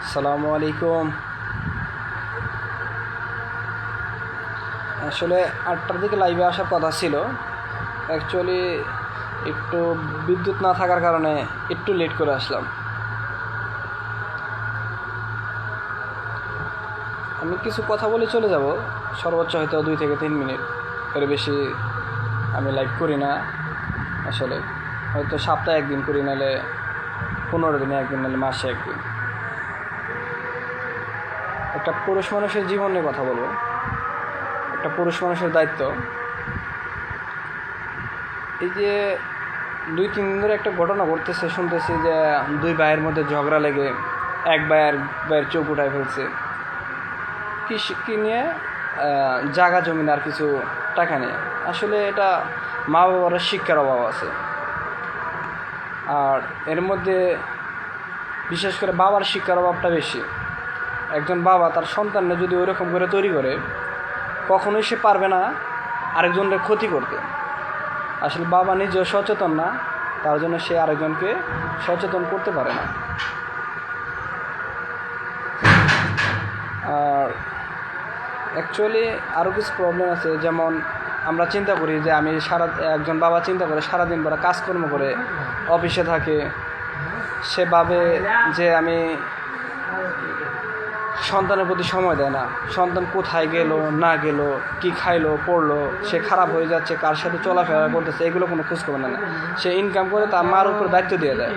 আসসালামু আলাইকুম। আসলে 8টার দিকে লাইভে আসার কথা ছিল। অ্যাকচুয়ালি একটু বিদ্যুৎ না থাকার কারণে একটু লেট করে আসলাম। আমি কিছু কথা বলে চলে যাব, সর্বোচ্চ হয়তো 2 থেকে 3 মিনিট, এর বেশি আমি লাইভ করি না। আসলে হয়তো সপ্তাহে একদিন করি, নাহলে 15 দিনে একদিন, নাহলে মাসে একদিন। একটা পুরুষ মানুষের জীবন নিয়ে কথা বলবো। একটা পুরুষ মানুষের দায়িত্ব, এই যে 2-3 দিন ধরে একটা ঘটনা ঘটতেছে, শুনতেছি যে 2 ভাইয়ের মধ্যে ঝগড়া লেগে এক ভাইয়ের চোখ উঠায় ফেলছে। কি নিয়ে? জায়গা জমিন আর কিছু টাকা নিয়ে। আসলে এটা মা বাবার শিক্ষার অভাব আছে, আর এর মধ্যে বিশেষ করে বাবার শিক্ষার অভাবটা বেশি। একজন বাবা তার সন্তানরা যদি ওইরকম করে তৈরি করে, কখনোই সে পারবে না আরেকজনের ক্ষতি করতে। আসলে বাবা নিজেও সচেতন না, তার জন্য সে আরেকজনকে সচেতন করতে পারে না। আর অ্যাকচুয়ালি আরও কিছু প্রবলেম আছে, যেমন আমরা চিন্তা করি যে একজন বাবা চিন্তা করে সারাদিন পরে কাজকর্ম করে অফিসে থাকে, সে ভাবে যে আমি সন্তানের প্রতি সময় দেয় না। সন্তান কোথায় গেল না গেল, কি খাইলো পড়লো, সে খারাপ হয়ে যাচ্ছে, কার সাথে চলাফেরা করতেছে, এগুলো কোনো খোঁজখবর নেয় না। সে ইনকাম করে তার মার উপর দায়িত্ব দিয়ে দেয়।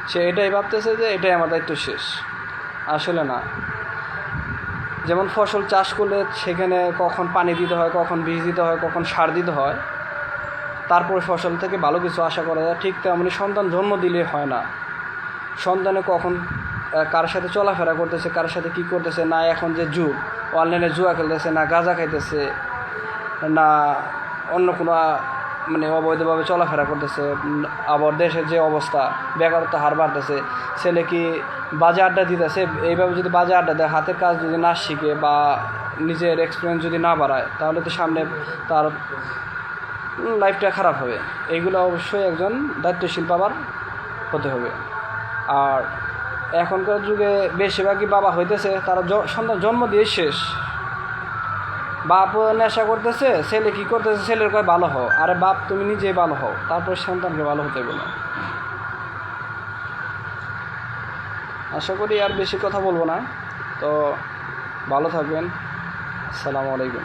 সে এটাই ভাবতেছে যে এটাই আমার দায়িত্ব, শেষ। আসলে না। যেমন ফসল চাষ করলে সেখানে কখন পানি দিতে হয়, কখন বীজ দিতে হয়, কখন সার দিতে হয়, তারপর ফসল থেকে ভালো কিছু আশা করা যায়। ঠিক তেমনি সন্তান জন্ম দিলে হয় না। সন্তানে কখন কার সাথে চলাফেরা করতেছে, কার সাথে কী করতেছে, না এখন যে যুগ, অনলাইনে জুয়া খেলতেছে, না গাঁজা খাইতেছে, না অন্য কোনো অবৈধভাবে চলাফেরা করতেছে। আবার দেশের যে অবস্থা, বেকারত্ব হার বাড়তেছে, ছেলে কি বাজে আড্ডা দিতেছে। এইভাবে যদি বাজে আড্ডা দেয়, হাতের কাজ যদি না শিখে বা নিজের এক্সপিরিয়েন্স যদি না বাড়ায়, তাহলে তো সামনে তার লাইফটা খারাপ হবে। এইগুলো অবশ্যই একজন দায়িত্বশীল বাবার হতে হবে। আর এখনকার যুগে বেশিরভাগই বাবা হইতেছে, তারা সন্তান জন্ম দিয়ে শেষ। বাপ নেশা করতেছে, ছেলে কী করতেছে, ছেলের কয় ভালো হও। আরে বাপ, তুমি নিজেই ভালো হও, তারপর সন্তানকে ভালো হতে বলো। আশা করি আর বেশি কথা বলবো না। তো ভালো থাকবেন। আসসালামু আলাইকুম।